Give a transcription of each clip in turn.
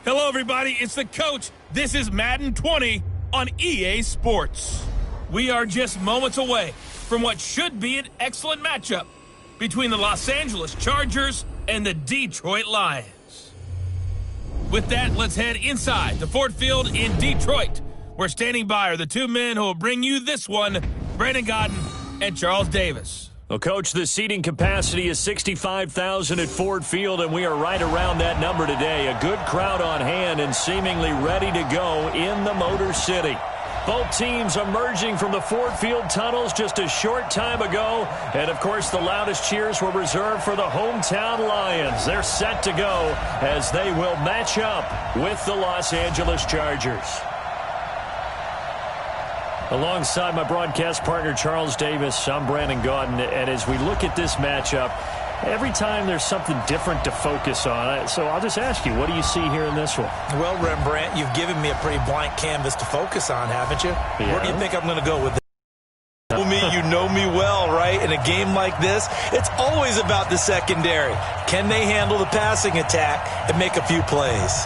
Hello, everybody. It's the coach. This is Madden 20 on EA Sports. We are just moments away from what should be an excellent matchup between the Los Angeles Chargers and the Detroit Lions. With that, let's head inside the Ford Field in Detroit. Where standing by are the two men who will bring you this one, Brandon Godden and Charles Davis. Well, Coach, the seating capacity is 65,000 at Ford Field, and we are right around that number today. A good crowd on hand and seemingly ready to go in the Motor City. Both teams emerging from the Ford Field tunnels just a short time ago. And, of course, the loudest cheers were reserved for the hometown Lions. They're set to go as they will match up with the Los Angeles Chargers. Alongside my broadcast partner, Charles Davis, I'm Brandon Godden. And as we look at this matchup, every time there's something different to focus on. So I'll just ask you, what do you see here in this one? Well, Rembrandt, you've given me a pretty blank canvas to focus on, haven't you? Yeah. Where do you think I'm going to go with this? You know me well, right? In a game like this, it's always about the secondary. Can they handle the passing attack and make a few plays?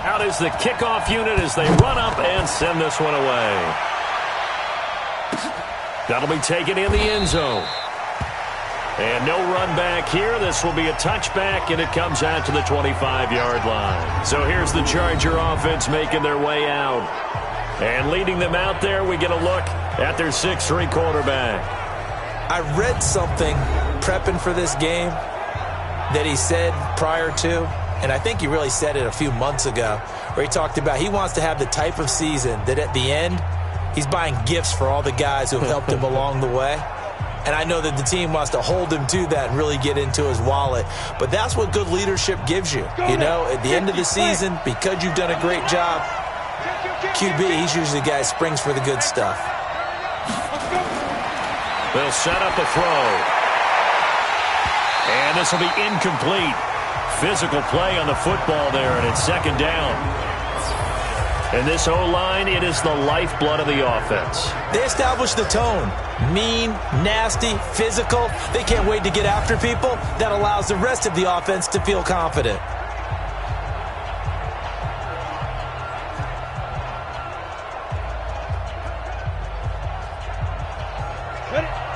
Out is the kickoff unit as they run up and send this one away. That'll be taken in the end zone. And no run back here. This will be a touchback, and it comes out to the 25-yard line. So here's the Charger offense making their way out. And leading them out there, we get a look at their 6'3" quarterback. I read something prepping for this game that he said prior to, and I think he really said it a few months ago, where he talked about he wants to have the type of season that at the end, he's buying gifts for all the guys who have helped him along the way. And I know that the team wants to hold him to that and really get into his wallet. But that's what good leadership gives you. You know, at the end of the season, because you've done a great job, QB, he's usually the guy who springs for the good stuff. They'll set up a throw. And this will be incomplete. Physical play on the football there, and it's second down. And this O-line, it is the lifeblood of the offense. They establish the tone. Mean, nasty, physical. They can't wait to get after people. That allows the rest of the offense to feel confident.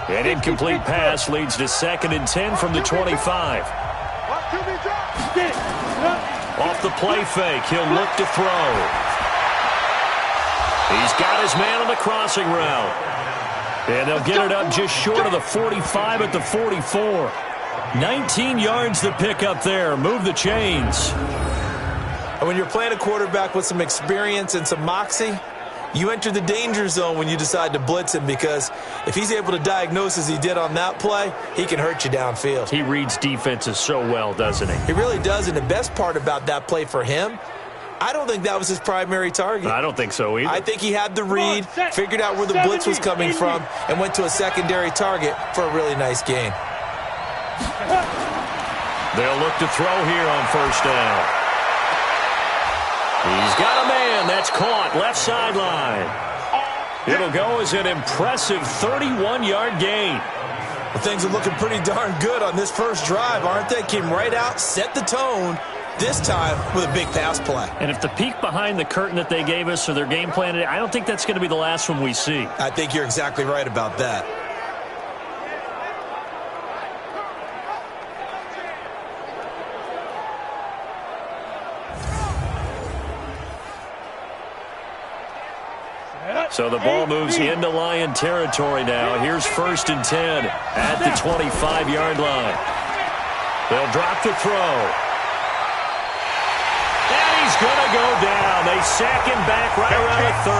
An incomplete pass leads to 2nd and 10 from the 25. Off the play fake, he'll look to throw. He's got his man on the crossing route. And they'll get it up just short of the 45 at the 44. 19 yards to pick up there. Move the chains. And when you're playing a quarterback with some experience and some moxie, you enter the danger zone when you decide to blitz him, because if he's able to diagnose as he did on that play, he can hurt you downfield. He reads defenses so well, doesn't he? He really does, and the best part about that play for him, I don't think that was his primary target. I don't think so either. I think he had the read, figured out where the blitz was coming from, and went to a secondary target for a really nice gain. They'll look to throw here on first down. He's got a man. That's caught. Left sideline. It'll go as an impressive 31-yard gain. Well, things are looking pretty darn good on this first drive, aren't they? Came right out, set the tone, this time with a big pass play. And if the peek behind the curtain that they gave us or their game plan today, I don't think that's going to be the last one we see. I think you're exactly right about that. So the ball moves into Lion territory now. Here's 1st and 10 at the 25-yard line. They'll drop the throw. And he's going to go down. They sack him back right around the 30.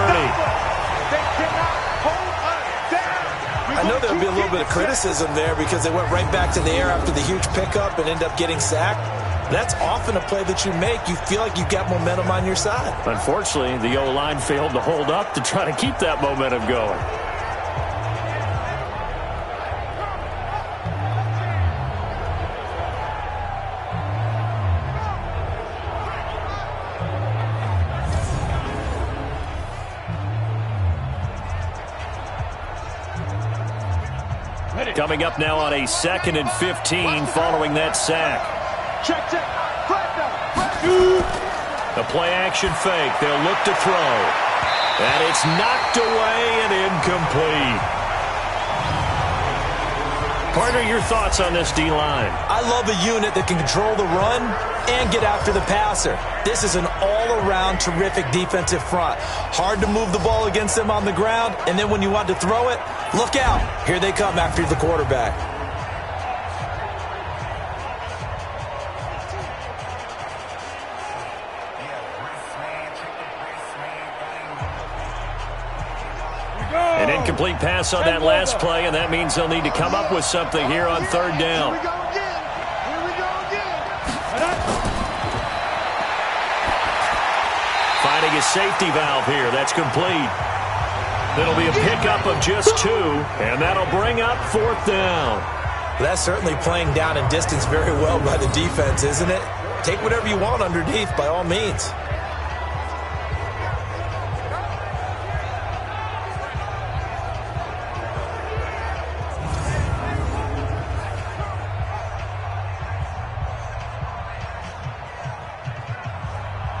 I know there'll be a little bit of criticism there because they went right back to the air after the huge pickup and end up getting sacked. That's often a play that you make. You feel like you've got momentum on your side. Unfortunately, the O-line failed to hold up to try to keep that momentum going. Coming up now on a 2nd and 15 following that sack. Check. The play-action fake. They'll look to throw. And it's knocked away and incomplete. Partner, your thoughts on this D-line? I love a unit that can control the run and get after the passer. This is an all-around terrific defensive front. Hard to move the ball against them on the ground, and then when you want to throw it, look out. Here they come after the quarterback. An incomplete pass on that last play, and that means they'll need to come up with something here on 3rd down. Here we go again. Finding a safety valve here. That's complete. It'll be a pickup of just 2, and that'll bring up 4th down. That's certainly playing down and distance very well by the defense, isn't it? Take whatever you want underneath by all means.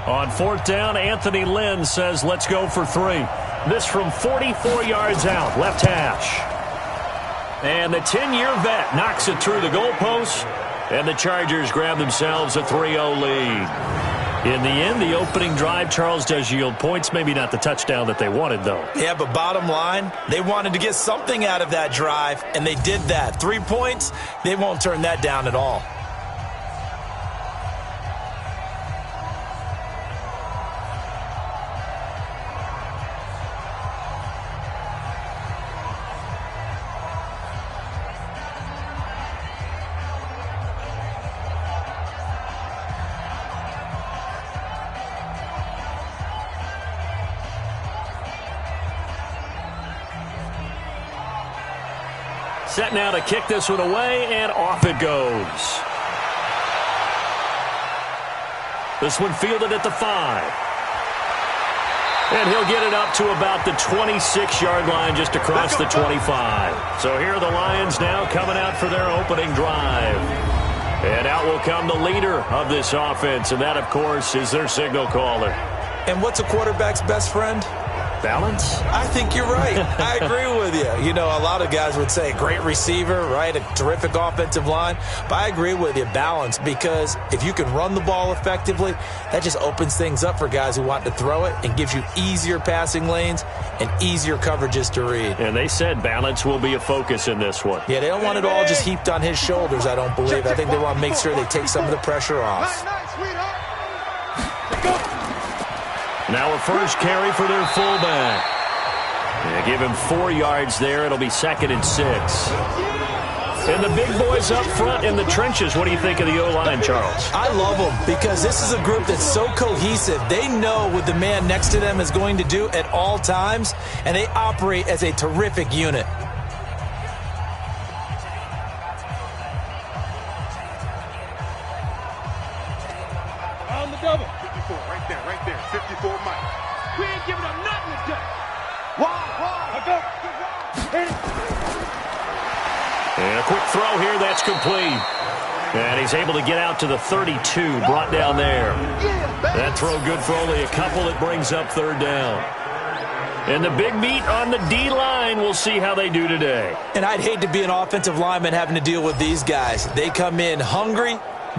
On 4th down, Anthony Lynn says, let's go for 3. This from 44 yards out, left hash. And the 10-year vet knocks it through the goalpost, and the Chargers grab themselves a 3-0 lead. In the end, the opening drive, Charles, does yield points. Maybe not the touchdown that they wanted, though. Yeah, but bottom line, they wanted to get something out of that drive, and they did that. 3 points, they won't turn that down at all. Set now to kick this one away, and off it goes. This one fielded at the 5. And he'll get it up to about the 26-yard line just across the 25. So here are the Lions now coming out for their opening drive. And out will come the leader of this offense, and that, of course, is their signal caller. And what's a quarterback's best friend? Balance? I think you're right. I agree with you. You know, a lot of guys would say great receiver, right? A terrific offensive line. But I agree with you, balance, because if you can run the ball effectively, that just opens things up for guys who want to throw it and gives you easier passing lanes and easier coverages to read. And they said balance will be a focus in this one. Yeah, they don't want it all just heaped on his shoulders, I don't believe. I think they want to make sure they take some of the pressure off. Now a first carry for their fullback. They give him 4 yards there. It'll be 2nd and 6. And the big boys up front in the trenches. What do you think of the O-line, Charles? I love them because this is a group that's so cohesive. They know what the man next to them is going to do at all times, and they operate as a terrific unit. On the double. 54, right there. 54 Mike. We ain't giving up nothing today. Wide. And a quick throw here, that's complete. And he's able to get out to the 32, brought down there. That throw good for only a couple. It brings up third down. And the big meat on the D-line, we'll see how they do today. And I'd hate to be an offensive lineman having to deal with these guys. They come in hungry,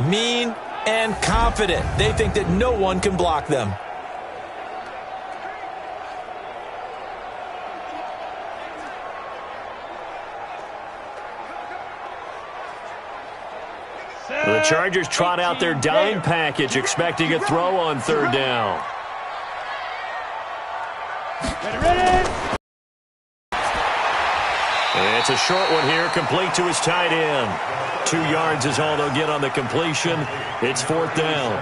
mean, and confident. They think that no one can block them. The Chargers trot out their dime package, expecting a throw on third down. It's a short one here, complete to his tight end. 2 yards is all they'll get on the completion. It's fourth down.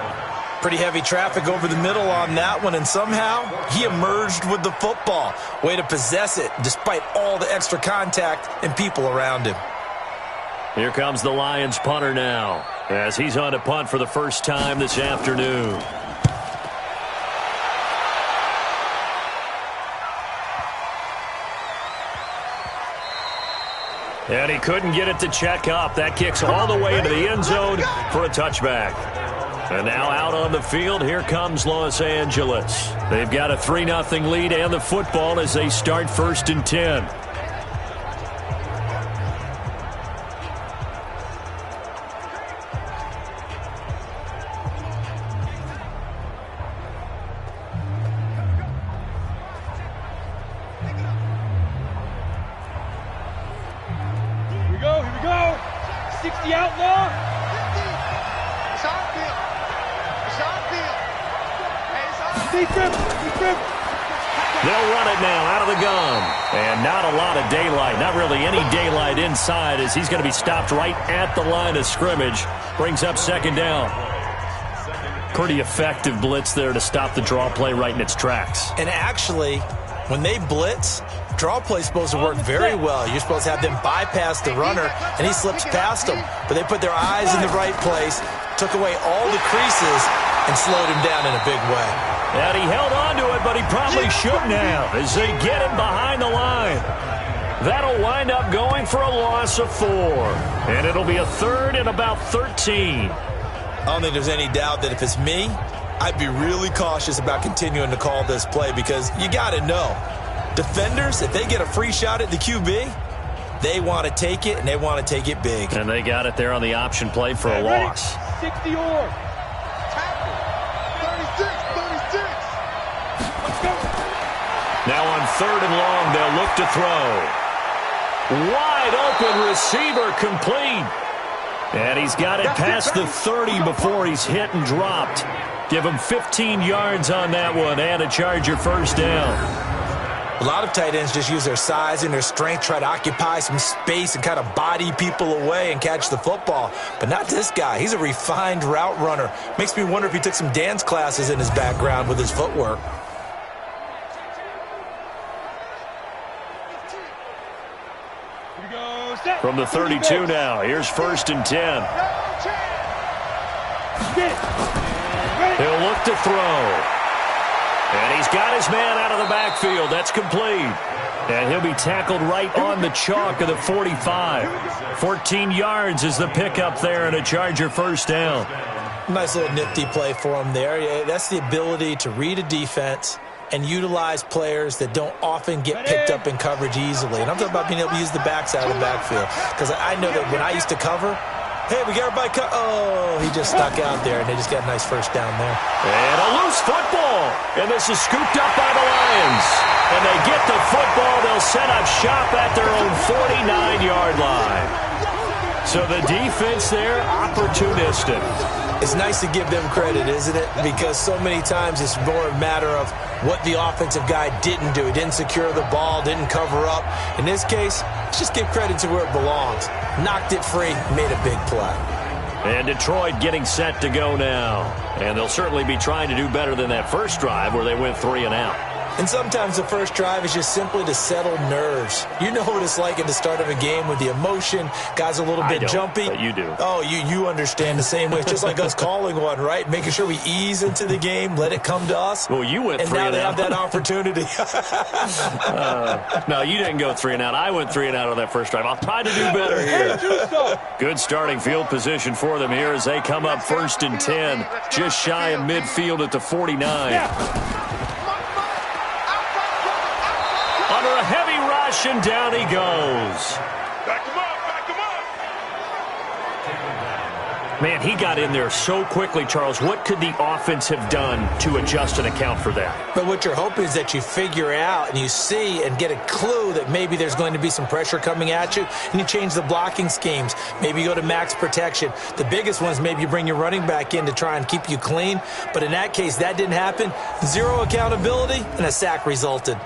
Pretty heavy traffic over the middle on that one, and somehow he emerged with the football. Way to possess it, despite all the extra contact and people around him. Here comes the Lions punter now, as he's on to punt for the first time this afternoon. And he couldn't get it to check up. That kicks all the way into the end zone for a touchback. And now out on the field, here comes Los Angeles. They've got a 3-0 lead and the football as they start 1st and 10. Here we go. 60 outlaw. 50. It's on field. It's on field. Hey, it's on field. They'll run it now out of the gun. And not a lot of daylight. Not really any daylight inside as he's going to be stopped right at the line of scrimmage. Brings up second down. Pretty effective blitz there to stop the draw play right in its tracks. And actually, when they blitz, draw play is supposed to work very well. You're supposed to have them bypass the runner, and he slips past them. But they put their eyes in the right place, took away all the creases, and slowed him down in a big way. And he held on to it, but he probably shouldn't have as they get him behind the line. That'll wind up going for a loss of 4. And it'll be a 3rd and about 13. I don't think there's any doubt that if it's me, I'd be really cautious about continuing to call this play because you got to know. Defenders, if they get a free shot at the QB, they want to take it, and they want to take it big. And they got it there on the option play for a loss. 60 or. Tackle. 36. Let's go. Now on 3rd and long, they'll look to throw. Wide open receiver complete. And he's got it past the 30 before he's hit and dropped. Give him 15 yards on that one and a Charger first down. A lot of tight ends just use their size and their strength, try to occupy some space and kind of body people away and catch the football. But not this guy. He's a refined route runner. Makes me wonder if he took some dance classes in his background with his footwork. From the 32 now, here's 1st and 10. He'll look to throw. And he's got his man out of the backfield. That's complete. And he'll be tackled right on the chalk of the 45. 14 yards is the pickup there and a Charger first down. Nice little nifty play for him there. Yeah, that's the ability to read a defense and utilize players that don't often get picked up in coverage easily. And I'm talking about being able to use the backside of the backfield. Because I know that when I used to cover, hey, we got everybody oh, he just stuck out there, and they just got a nice first down there. And a loose football. And this is scooped up by the Lions. And they get the football. They'll set up shop at their own 49-yard line. So the defense there, opportunistic. It's nice to give them credit, isn't it? Because so many times it's more a matter of what the offensive guy didn't do. He didn't secure the ball, didn't cover up. In this case, let's just give credit to where it belongs. Knocked it free, made a big play. And Detroit getting set to go now. And they'll certainly be trying to do better than that first drive where they went 3 and out. And sometimes the first drive is just simply to settle nerves. You know what it's like at the start of a game with the emotion. Guys are a little bit jumpy. But you do. Oh, you understand the same way. It's just like us calling one, right? Making sure we ease into the game, let it come to us. Well, you went 3 and out. And now they have that opportunity. No, you didn't go 3 and out. I went 3 and out on that first drive. I'll try to do better here. Good starting field position for them here as they come up 1st and 10, just shy of midfield at the 49. Under a heavy rush, and down he goes. Back him up, back him up. Man, he got in there so quickly, Charles. What could the offense have done to adjust and account for that? But what you're hoping is that you figure out and you see and get a clue that maybe there's going to be some pressure coming at you, and you change the blocking schemes. Maybe you go to max protection. The biggest one is maybe you bring your running back in to try and keep you clean. But in that case, that didn't happen. 0 accountability, and a sack resulted.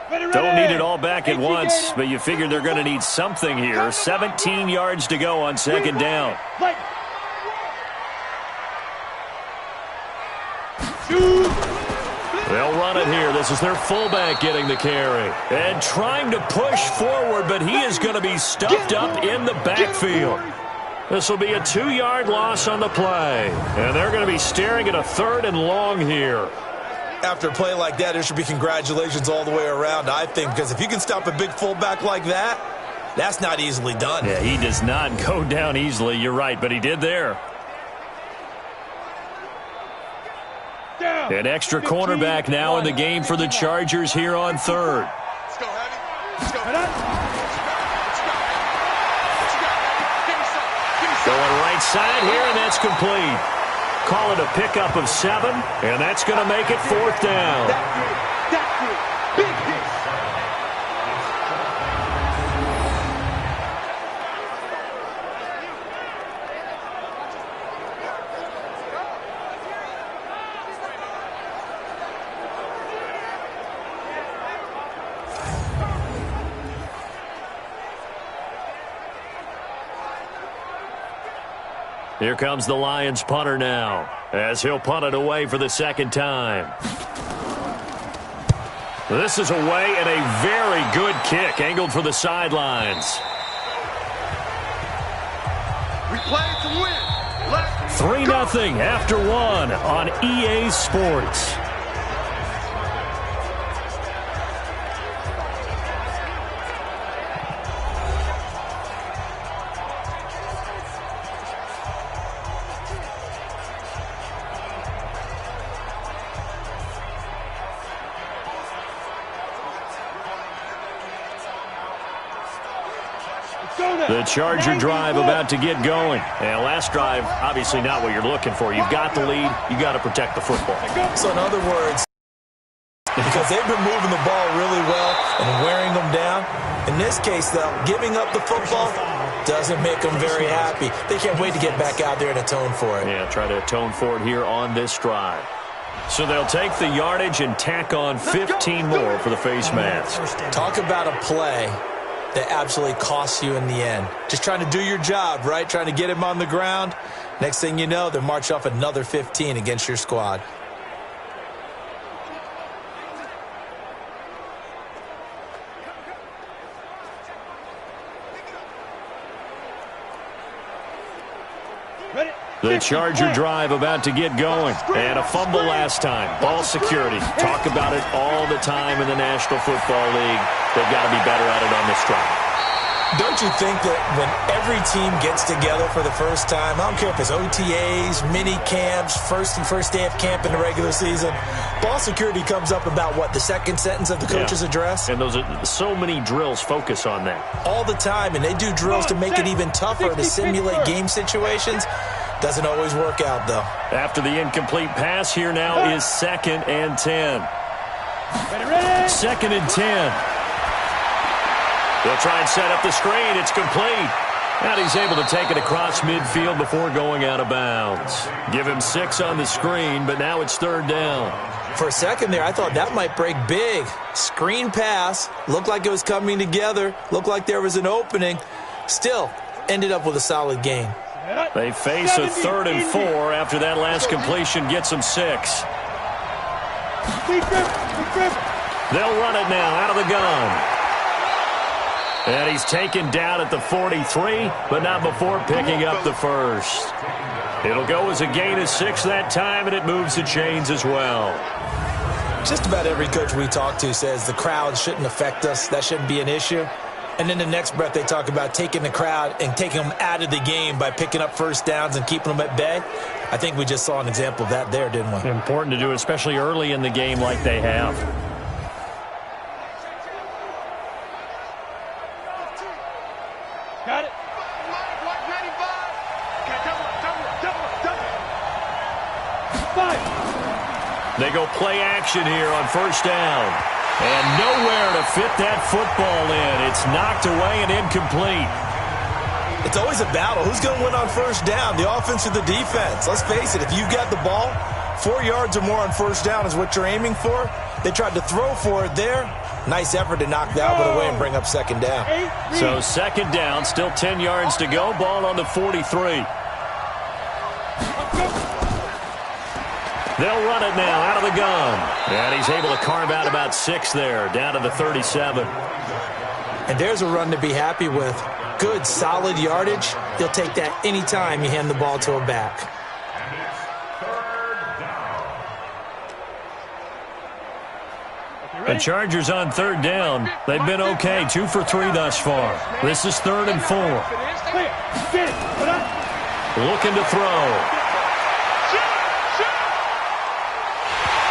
Don't need it all back at once, but you figure they're going to need something here. 17 yards to go on 2nd down. They'll run it here. This is their fullback getting the carry. And trying to push forward, but he is going to be stuffed up in the backfield. This will be a 2-yard loss on the play. And they're going to be staring at a 3rd and long here. After a play like that, there should be congratulations all the way around, I think, because if you can stop a big fullback like that, that's not easily done. Yeah, he does not go down easily. You're right, but he did there. An extra cornerback now in the game for the Chargers here on 3rd. Let's go, Heavy. Let's go. Going right side here, and that's complete. Call it a pickup of 7, and that's going to make it 4th down. That's it. Big hit. Here comes the Lions punter now, as he'll punt it away for the 2nd time. This is away, and a very good kick, angled for the sidelines. We play to win. Let's 3-0 after 1 on EA Sports. The Charger drive about to get going. And last drive, obviously not what you're looking for. You've got the lead. You got to protect the football. So in other words, because they've been moving the ball really well and wearing them down, in this case, though, giving up the football doesn't make them very happy. They can't wait to get back out there and atone for it. Yeah, try to atone for it here on this drive. So they'll take the yardage and tack on 15 more for the face mask. Talk about a play that absolutely costs you in the end. Just trying to do your job, right? Trying to get him on the ground. Next thing you know, they're marching off another 15 against your squad. The Charger drive about to get going. And a fumble last time. Ball security. Talk about it all the time in the National Football League. They've got to be better at it on this drive. Don't you think that when every team gets together for the first time, I don't care if it's OTAs, mini camps, first day of camp in the regular season, ball security comes up about what, the second sentence of the coach's address? And those are so many drills focus on that. All the time, and they do drills to make it even tougher to simulate game situations. Doesn't always work out, though. After the incomplete pass, here now is 2nd and 10. 2nd and 10. They'll try and set up the screen. It's complete. And he's able to take it across midfield before going out of bounds. Give him 6 on the screen, but now it's 3rd down. For a second there, I thought that might break big. Screen pass. Looked like it was coming together. Looked like there was an opening. Still, ended up with a solid gain. They face a 3rd and 4 after that last completion gets them 6. They'll run it now out of the gun. And he's taken down at the 43, but not before picking up the first. It'll go as a gain of 6 that time, and it moves the chains as well. Just about every coach we talk to says the crowd shouldn't affect us. That shouldn't be an issue. And then the next breath they talk about taking the crowd and taking them out of the game by picking up first downs and keeping them at bay. I think we just saw an example of that there, didn't we? Important to do, especially early in the game like they have. Got it. They go play action here on first down. And nowhere to fit that football in. It's knocked away and incomplete. It's always a battle. Who's going to win on first down, the offense or the defense? Let's face it, if you've got the ball, 4 yards or more on first down is what you're aiming for. They tried to throw for it there. Nice effort to knock that one away and bring up second down. So second down, still 10 yards to go. Ball on the 43. They'll run it now out of the gun. And he's able to carve out about 6 there, down to the 37. And there's a run to be happy with. Good, solid yardage. You'll take that anytime you hand the ball to a back. The Chargers on third down. They've been okay, 2 for 3 thus far. This is 3rd and 4. Looking to throw.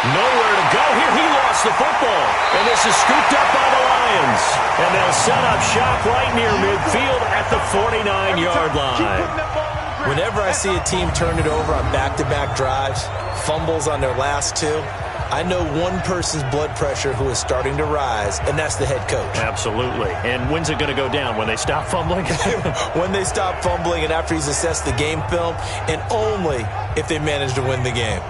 Nowhere to go here. He lost the football. And this is scooped up by the Lions. And they'll set up shop right near midfield at the 49-yard line. Whenever I see a team turn it over on back-to-back drives, fumbles on their last 2, I know one person's blood pressure who is starting to rise, and that's the head coach. Absolutely. And when's it going to go down? When they stop fumbling? When they stop fumbling and after he's assessed the game film, and only if they manage to win the game.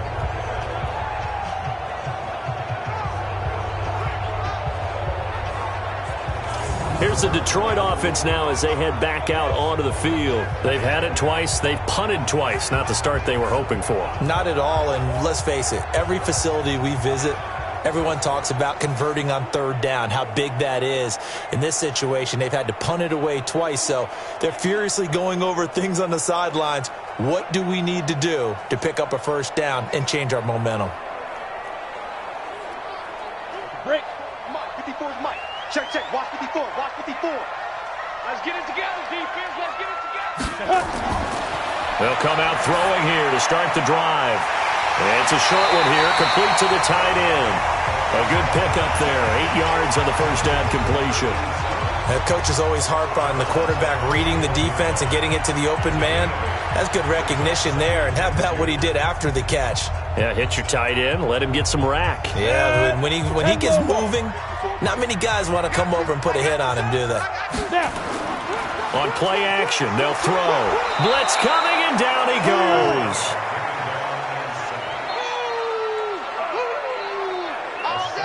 Here's the Detroit offense now as they head back out onto the field. They've had it twice. They've punted twice. Not the start they were hoping for. Not at all, and let's face it, every facility we visit, everyone talks about converting on third down, how big that is. In this situation, they've had to punt it away twice, so they're furiously going over things on the sidelines. What do we need to do to pick up a first down and change our momentum? Break. Mike, 54 is Mike. Check. Watch 54. Let's get it together, defense. Let's get it together. They'll come out throwing here to start the drive. It's a short one here, complete to the tight end. A good pickup there, 8 yards on the first down completion. Coaches always harp on the quarterback reading the defense and getting it to the open man. That's good recognition there. And how about what he did after the catch? Yeah, hit your tight end, let him get some rack. Yeah, when he gets moving, not many guys want to come over and put a hit on him, do they? On play action, they'll throw. Blitz coming, and down he goes.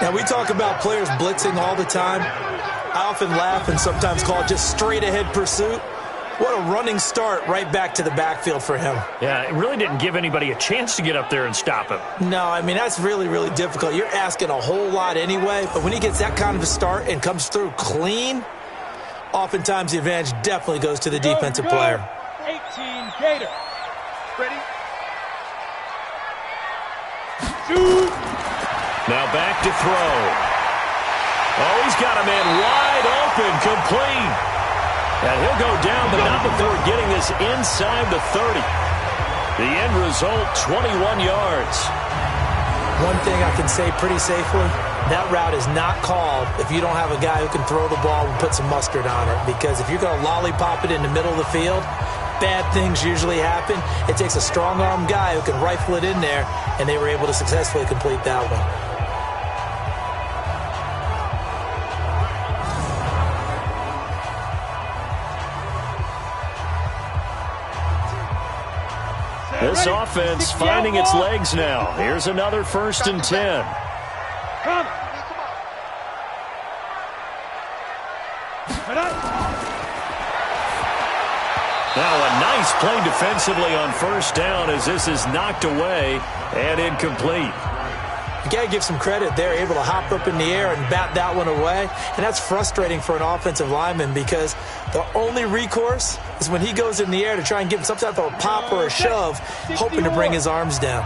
Now, we talk about players blitzing all the time. I often laugh and sometimes call it just straight-ahead pursuit. What a running start right back to the backfield for him. Yeah, it really didn't give anybody a chance to get up there and stop him. No, I mean, that's really, really difficult. You're asking a whole lot anyway, but when he gets that kind of a start and comes through clean, oftentimes the advantage definitely goes to the defensive player. 18 Gator. Ready? Shoot. Now back to throw. Oh, he's got a man wide open, complete. And he'll go down, but not before getting this inside the 30. The end result, 21 yards. One thing I can say pretty safely, that route is not called if you don't have a guy who can throw the ball and put some mustard on it. Because if you're going to lollipop it in the middle of the field, bad things usually happen. It takes a strong-arm guy who can rifle it in there, and they were able to successfully complete that one. This offense finding its legs now. Here's another 1st and 10. Come. Now a nice play defensively on first down as this is knocked away and incomplete. You got to give some credit. They're able to hop up in the air and bat that one away. And that's frustrating for an offensive lineman because the only recourse is when he goes in the air to try and give him some type of a pop or a shove, hoping to bring his arms down.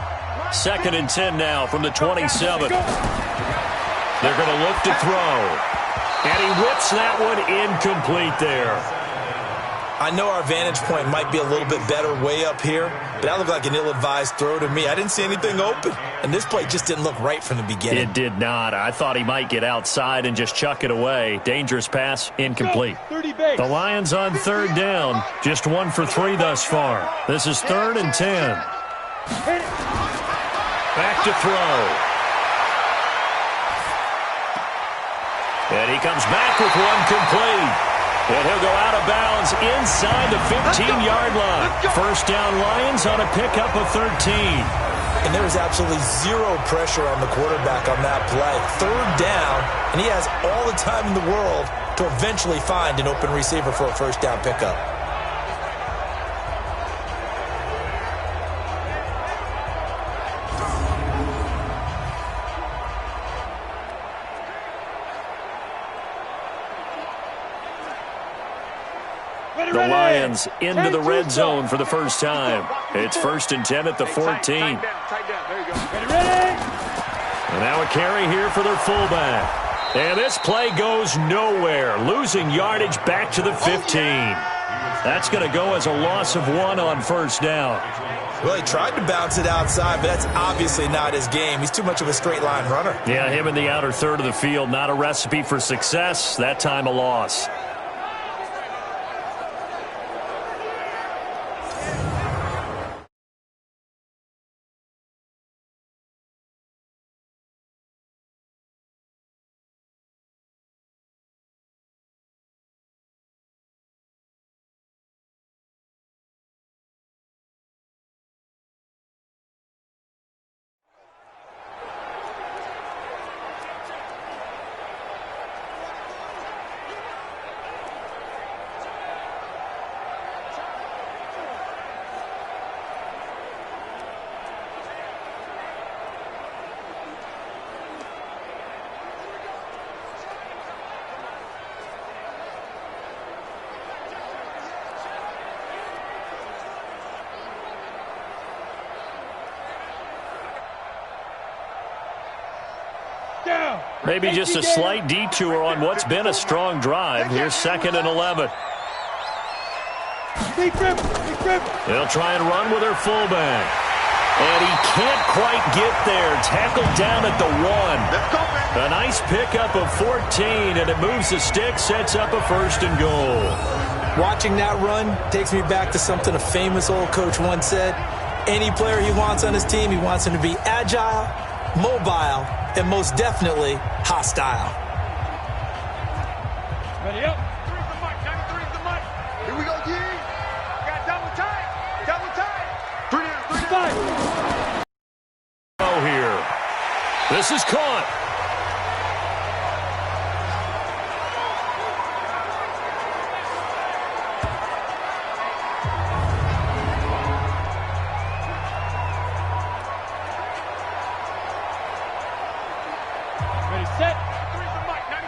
2nd and 10 now from the 27. They're going to look to throw. And he whips that one incomplete there. I know our vantage point might be a little bit better way up here, but that looked like an ill-advised throw to me. I didn't see anything open, and this play just didn't look right from the beginning. It did not. I thought he might get outside and just chuck it away. Dangerous pass, incomplete. The Lions on 3rd down, just 1 for 3 thus far. This is 3rd and 10. Back to throw. And he comes back with one complete. And he'll go out of bounds inside the 15-yard line. 1st down Lions on a pickup of 13. And there was absolutely zero pressure on the quarterback on that play. 3rd down, and he has all the time in the world to eventually find an open receiver for a 1st down pickup. The Lions into the red zone for the first time. It's 1st and 10 at the 14. And now a carry here for their fullback. And this play goes nowhere, losing yardage back to the 15. That's going to go as a loss of 1 on 1st down. Well, he tried to bounce it outside, but that's obviously not his game. He's too much of a straight-line runner. Yeah, him in the outer third of the field, not a recipe for success. That time a loss. Maybe just a slight detour on what's been a strong drive. Here's 2nd and 11. They'll try and run with their fullback. And he can't quite get there. Tackled down at the 1. A nice pickup of 14, and it moves the stick, sets up a 1st and goal. Watching that run takes me back to something a famous old coach once said. Any player he wants on his team, he wants him to be agile, mobile, and most definitely hostile. Ready up. 93's the mic. 93's the mic. Here we go, G. Got double tight. Double tight. 3 down. 3 down. Oh, here. This is caught.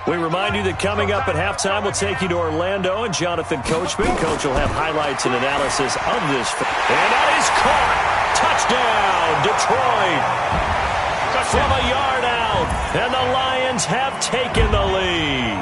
We remind you that coming up at halftime, we'll take you to Orlando and Jonathan Coachman. Coach will have highlights and analysis of this. And that is caught. Touchdown, Detroit. From a yard out. And the Lions have taken the lead.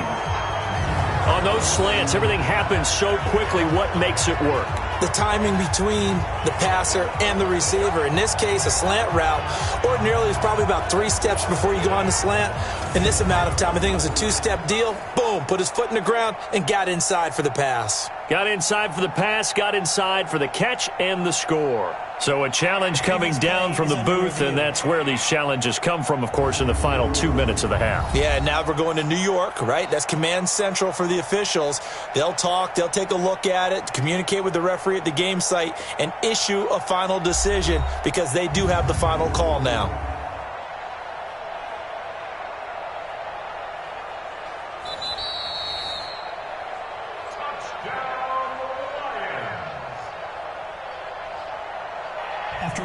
On those slants, everything happens so quickly. What makes it work? The timing between the passer and the receiver. In this case, a slant route. Ordinarily, it's probably about 3 steps before you go on the slant. In this amount of time, I think it was a 2-step deal. Boom, put his foot in the ground and got inside for the pass. Got inside for the pass, got inside for the catch and the score. So a challenge coming down from the booth, and that's where these challenges come from, of course, in the final 2 minutes of the half. Yeah, now we're going to New York, right? That's command central for the officials. They'll talk, they'll take a look at it, communicate with the referee at the game site, and issue a final decision because they do have the final call now.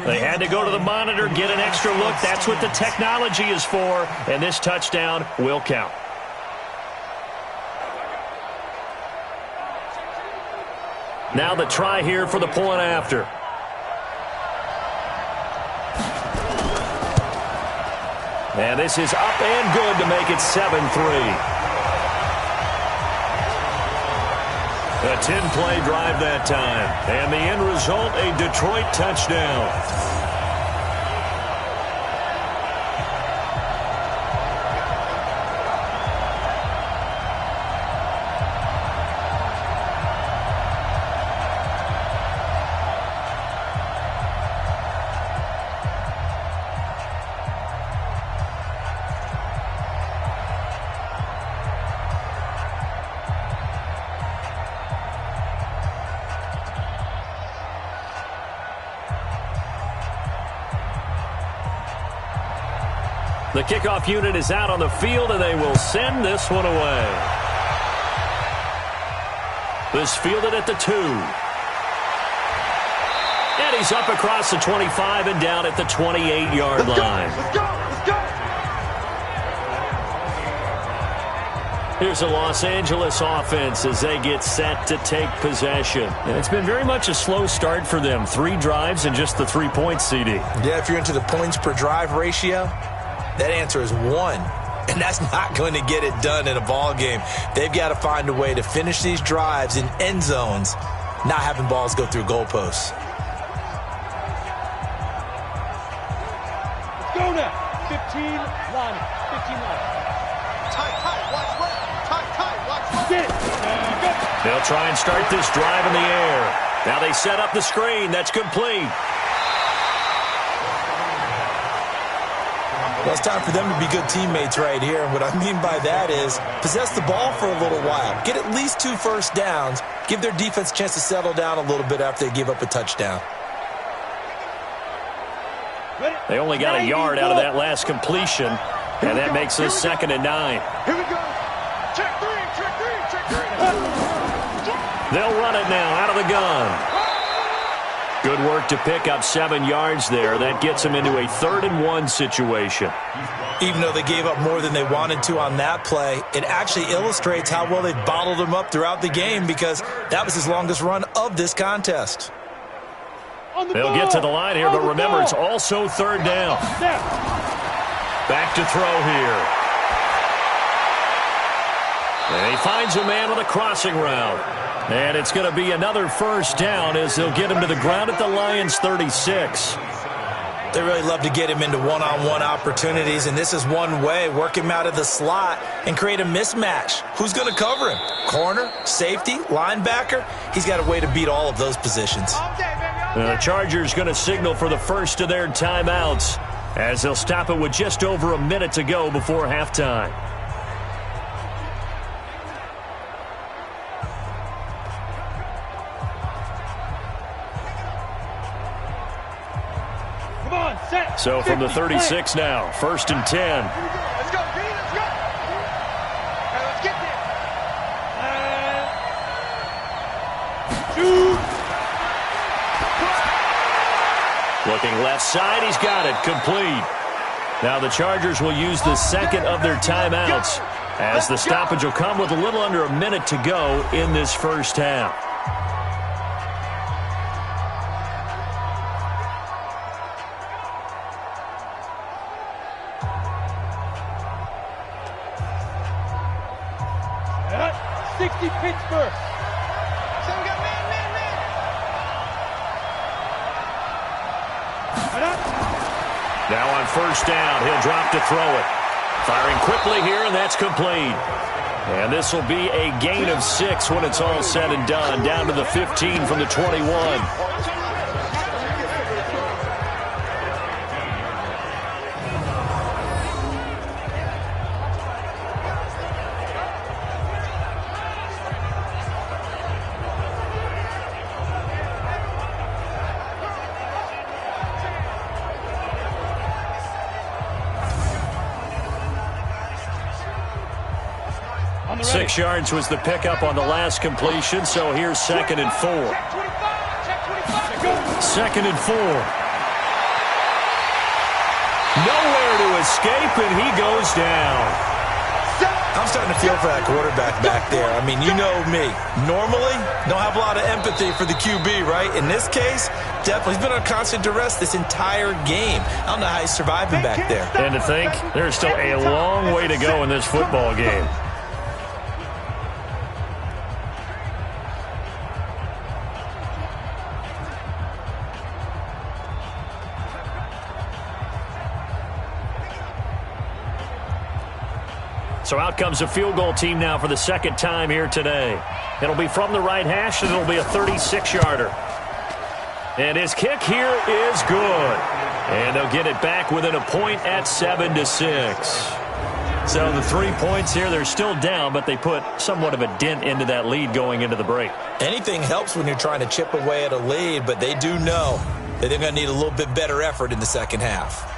They had to go to the monitor, get an extra look. That's what the technology is for, and this touchdown will count. Now the try here for the point after. And this is up and good to make it 7-3. A 10-play drive that time. And the end result, a Detroit touchdown. The kickoff unit is out on the field, and they will send this one away. This fielded at the 2. And he's up across the 25 and down at the 28-yard line. Let's go! Let's go! Here's the Los Angeles offense as they get set to take possession. And it's been very much a slow start for them. 3 drives and just the 3 points, CD. Yeah, if you're into the points per drive ratio, that answer is 1, and that's not going to get it done in a ball game. They've got to find a way to finish these drives in end zones, not having balls go through goalposts. Let's go now! 15 line. 15 line. Tight, watch right. Tight, watch right. Get it. They'll try and start this drive in the air. Now they set up the screen. That's complete. Well, it's time for them to be good teammates right here. And what I mean by that is possess the ball for a little while. Get at least 2 first downs. Give their defense a chance to settle down a little bit after they give up a touchdown. They only got a yard out of that last completion, and that makes this 2nd and 9. Here we go. Check 3. They'll run it now out of the gun. Good work to pick up 7 yards there. That gets them into a 3rd and 1 situation. Even though they gave up more than they wanted to on that play, it actually illustrates how well they've bottled them up throughout the game because that was his longest run of this contest. They'll get to the line here, but remember, it's also 3rd down. Back to throw here. And he finds a man with a crossing route. And it's going to be another 1st down as they'll get him to the ground at the Lions' 36. They really love to get him into one-on-one opportunities, and this is one way. Work him out of the slot and create a mismatch. Who's going to cover him? Corner, safety, linebacker? He's got a way to beat all of those positions. The Chargers going to signal for the first of their timeouts as they'll stop it with just over a minute to go before halftime. So from the 36 now, 1st and 10. Let's go, Green, let's go. Hey, let's get there. Shoot. Looking left side, he's got it, complete. Now the Chargers will use the 2nd of their timeouts as the stoppage will come with a little under a minute to go in this 1st half. Pittsburgh. So we got man. Now on 1st down, he'll drop to throw it. Firing quickly here, and that's complete. And this will be a gain of 6 when it's all said and done, down to the 15 from the 21. 6 yards was the pickup on the last completion, so here's 2nd and 4. 2nd and 4. escape, and he goes down. I'm starting to feel for that quarterback back there. I mean, you know me. Normally, don't have a lot of empathy for the QB, right? In this case, definitely. He's been on constant duress this entire game. I don't know how he's surviving back there. And to think, there's still a long way to go in this football game. So out comes a field goal team now for the second time here today. It'll be from the right hash, and it'll be a 36-yarder. And his kick here is good. And they'll get it back within a point at 7-6. So the 3 points here, they're still down, but they put somewhat of a dent into that lead going into the break. Anything helps when you're trying to chip away at a lead, but they do know that they're going to need a little bit better effort in the second half.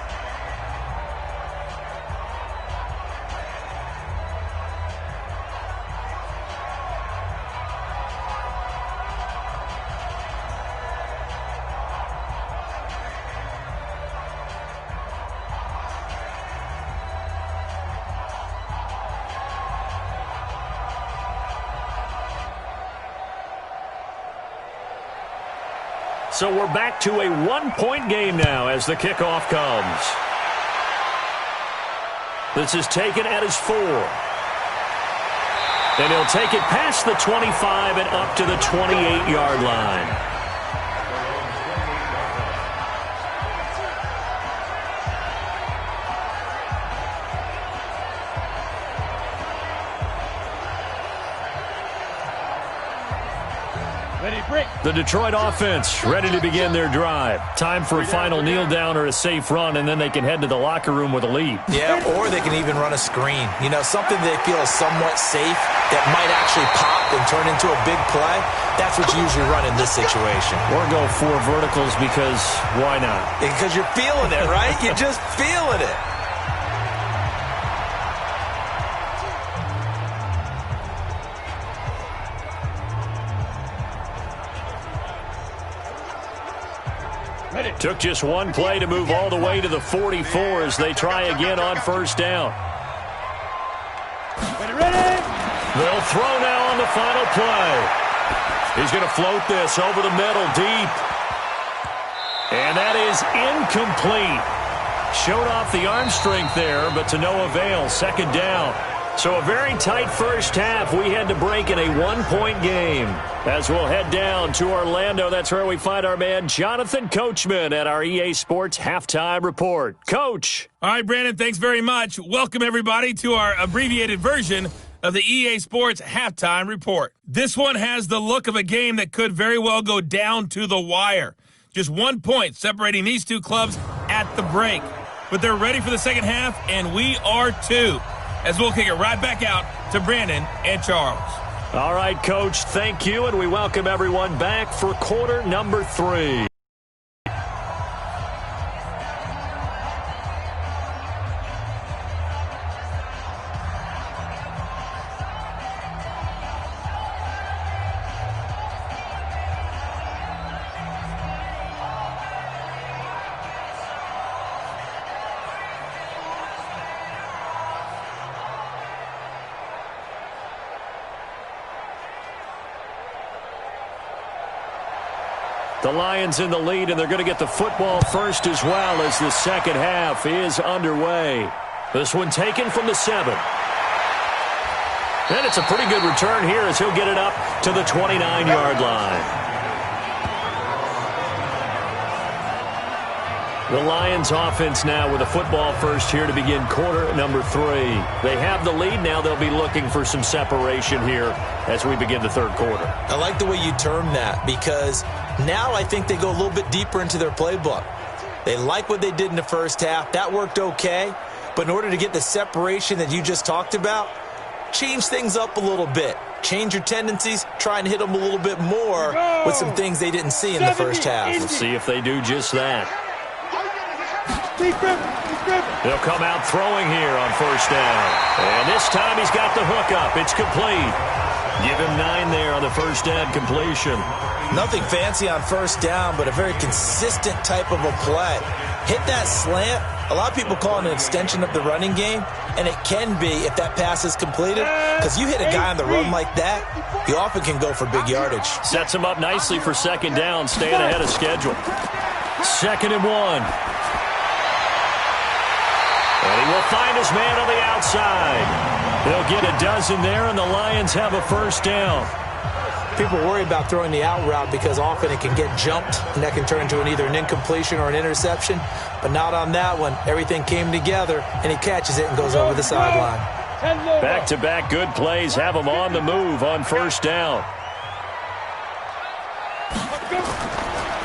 So we're back to a one-point game now as the kickoff comes. This is taken at his 4. And he'll take it past the 25 and up to the 28-yard line. The Detroit offense ready to begin their drive. Time for a final kneel down or a safe run, and then they can head to the locker room with a lead. Yeah, or they can even run a screen. You know, something they feel is somewhat safe that might actually pop and turn into a big play. That's what you usually run in this situation. Or go 4 verticals because why not? Because you're feeling it, right? You're just feeling it. Took just one play to move all the way to the 44 as they try again on first down. Ready. They'll throw now on the final play. He's going to float this over the middle deep. And that is incomplete. Showed off the arm strength there, but to no avail. Second down. So a very tight first half. We had to break in a one-point game. As we'll head down to Orlando, that's where we find our man Jonathan Coachman at our EA Sports Halftime Report. Coach. All right, Brandon, thanks very much. Welcome, everybody, to our abbreviated version of the EA Sports Halftime Report. This one has the look of a game that could very well go down to the wire. Just 1 point separating these two clubs at the break. But they're ready for the second half, and we are too. As we'll kick it right back out to Brandon and Charles. All right, Coach, thank you, and we welcome everyone back for quarter number 3. The Lions in the lead, and they're going to get the football first as well as the second half is underway. This one taken from the 7. And it's a pretty good return here as he'll get it up to the 29-yard line. The Lions offense now with a football first here to begin quarter number 3. They have the lead now. They'll be looking for some separation here as we begin the third quarter. I like the way you term that because now I think they go a little bit deeper into their playbook. They like what they did in the first half. That worked okay. But in order to get the separation that you just talked about, change things up a little bit. Change your tendencies. Try and hit them a little bit more with some things they didn't see in the first half. We'll see if they do just that. They'll come out throwing here on first down. And this time he's got the hook up. It's complete. Give him 9 there on the first down completion. Nothing fancy on first down, but a very consistent type of a play. Hit that slant, A lot of people call it an extension of the running game, and it can be if that pass is completed, because you hit a guy on the run like that, he often can go for big yardage. Sets him up nicely for second down, staying ahead of schedule. 2nd and 1. And he will find his man on the outside. They'll get a dozen there, and the Lions have a first down. People worry about throwing the out route because often it can get jumped, and that can turn into either an incompletion or an interception. But not on that one. Everything came together, and he catches it and goes over the sideline. Back-to-back good plays have him on the move on first down.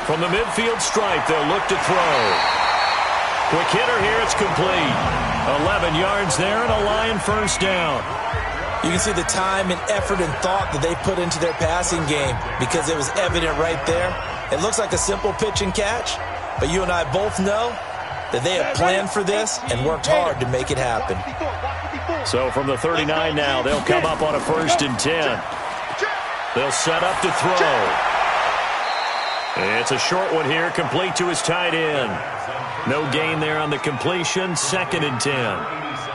From the midfield stripe, they'll look to throw. Quick hitter here, it's complete. 11 yards there and a Lion first down. You can see the time and effort and thought that they put into their passing game because it was evident right there. It looks like a simple pitch and catch, but you and I both know that they have planned for this and worked hard to make it happen. So from the 39 now, they'll come up on a 1st and 10. They'll set up to throw. It's a short one here, complete to his tight end. No gain there on the completion, 2nd and 10.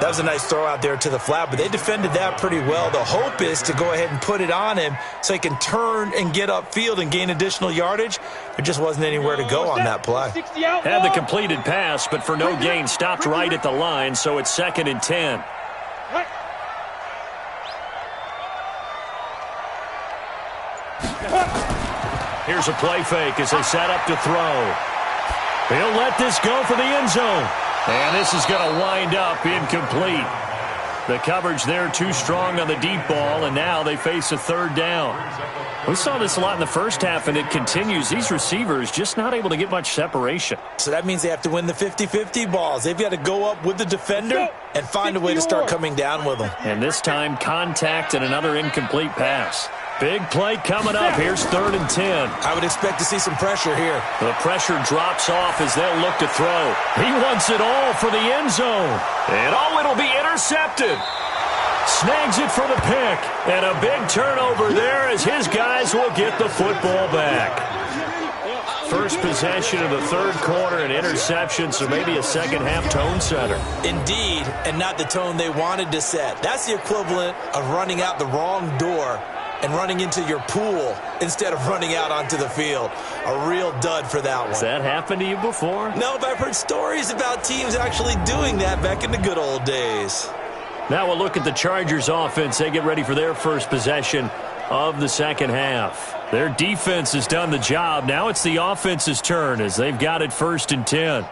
That was a nice throw out there to the flat, but they defended that pretty well. The hope is to go ahead and put it on him so he can turn and get upfield and gain additional yardage. There just wasn't anywhere to go on that play. Had the completed pass, but for no gain, stopped right at the line, so it's 2nd and 10. Here's a play fake as they set up to throw. He'll let this go for the end zone. And this is going to wind up incomplete. The coverage there too strong on the deep ball, and now they face a 3rd down. We saw this a lot in the first half, and it continues. These receivers just not able to get much separation. So that means they have to win the 50-50 balls. They've got to go up with the defender and find a way to start coming down with them. And this time, contact and another incomplete pass. Big play coming up. Here's 3rd and 10. I would expect to see some pressure here. The pressure drops off as they'll look to throw. He wants it all for the end zone. And it'll be intercepted. Snags it for the pick. And a big turnover there as his guys will get the football back. First possession of the 3rd quarter, an interception, so maybe a second-half tone setter. Indeed, and not the tone they wanted to set. That's the equivalent of running out the wrong door and running into your pool instead of running out onto the field. A real dud for that one. Has that happened to you before? No, but I've heard stories about teams actually doing that back in the good old days. Now we'll look at the Chargers offense. They get ready for their first possession of the second half. Their defense has done the job. Now it's the offense's turn as they've got it 1st and 10.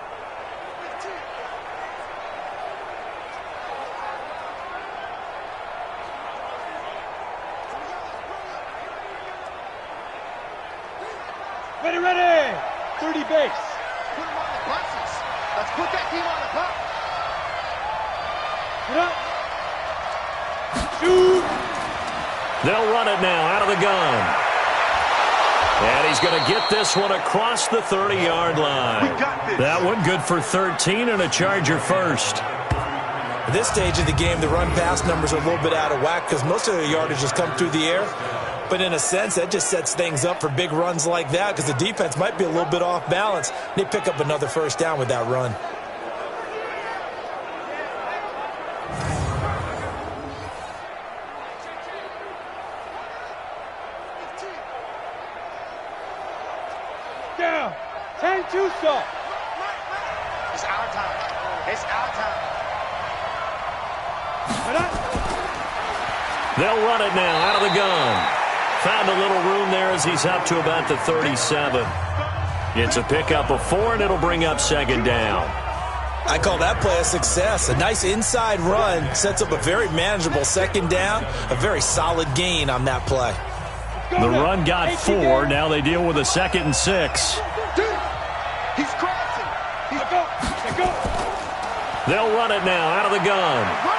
Ready. 30 base. Put him on the buses. Let's put that team on the bus. Get up. Shoot. They'll run it now out of the gun. And he's going to get this one across the 30-yard line. That one good for 13 and a Charger first. At this stage of the game, the run-pass numbers are a little bit out of whack because most of the yardage has come through the air. But in a sense, that just sets things up for big runs like that because the defense might be a little bit off balance. They pick up another first down with that run. Down. 10-2 stop. It's our time. It's our time. They'll run it now out of the gun. Found a little room there as he's up to about the 37. It's a pickup of 4, and it'll bring up 2nd down. I call that play a success. A nice inside run sets up a very manageable 2nd down, a very solid gain on that play. The run got 4. Now they deal with a 2nd and 6. He's crossing. Go. They'll run it now out of the gun.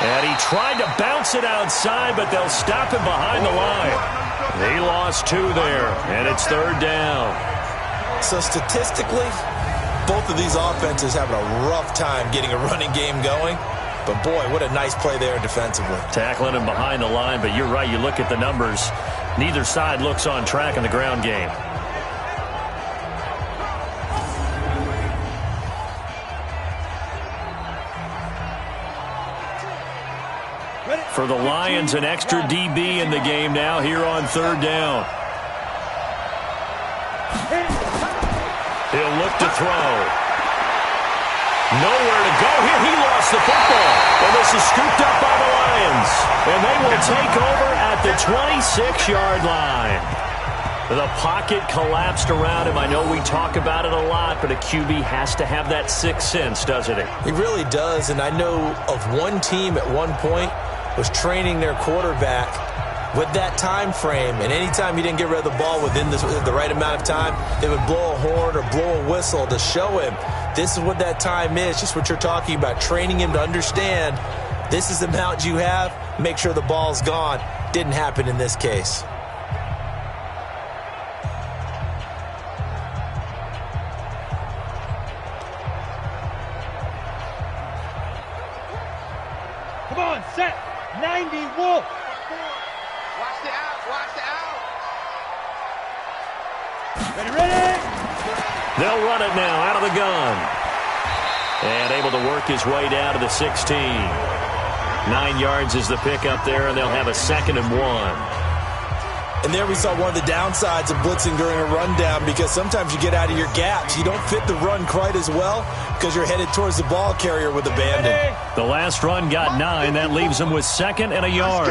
And he tried to bounce it outside, but they'll stop him behind the line. He lost 2 there, and it's 3rd down. So statistically, both of these offenses having a rough time getting a running game going. But, boy, what a nice play there defensively. Tackling him behind the line, but you're right. You look at the numbers. Neither side looks on track in the ground game. For the Lions, an extra DB in the game now here on third down. He'll look to throw. Nowhere to go here. He lost the football. And this is scooped up by the Lions. And they will take over at the 26-yard line. The pocket collapsed around him. I know we talk about it a lot, but a QB has to have that sixth sense, doesn't he? He really does, and I know of one team at one point was training their quarterback with that time frame, and anytime he didn't get rid of the ball within the right amount of time, they would blow a horn or blow a whistle to show him this is what that time is, just what you're talking about, training him to understand this is the amount you have, make sure the ball's gone. Didn't happen in this case. Come on, set. 90, Wolf. Watch the out. Watch the out. Ready. They'll run it now out of the gun. And able to work his way down to the 16. 9 yards is the pickup there, and they'll have a 2nd and 1. And there we saw one of the downsides of blitzing during a rundown, because sometimes you get out of your gaps. You don't fit the run quite as well because you're headed towards the ball carrier with abandon. The last run got 9. That leaves them with 2nd and a yard.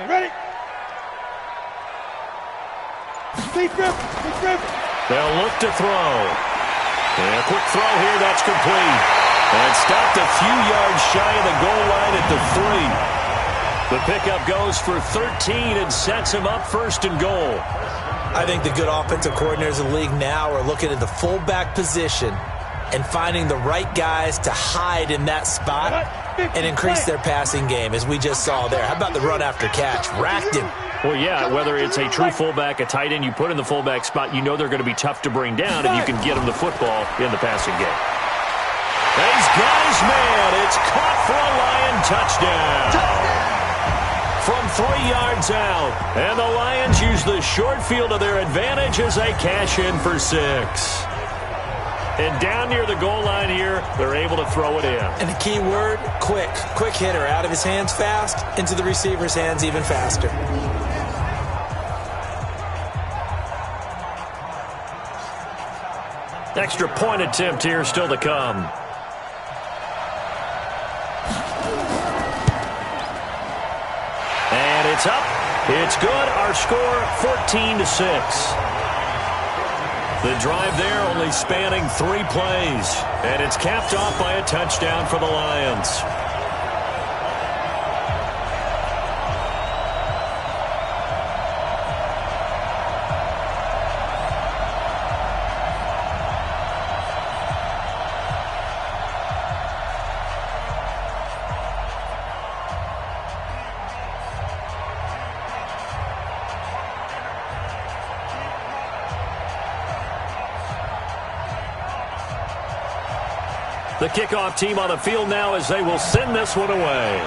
Ready. Deep grip. They'll look to throw. And a quick throw here, that's complete. And stopped a few yards shy of the goal line at the 3. The pickup goes for 13 and sets him up 1st and goal. I think the good offensive coordinators in the league now are looking at the fullback position and finding the right guys to hide in that spot and increase their passing game, as we just saw there. How about the run after catch? Racked him. Well, yeah, whether it's a true fullback, a tight end, you put in the fullback spot, you know they're going to be tough to bring down, and you can get them the football in the passing game. He's got his man. It's caught for a Lion touchdown. From 3 yards out. And the Lions use the short field to their advantage as they cash in for 6. And down near the goal line here, they're able to throw it in. And the key word, quick. Quick hitter. Out of his hands fast, into the receiver's hands even faster. Extra point attempt here still to come. And it's up. It's good. Our score, 14-6. The drive there only spanning 3 plays. And it's capped off by a touchdown for the Lions. The kickoff team on the field now as they will send this one away.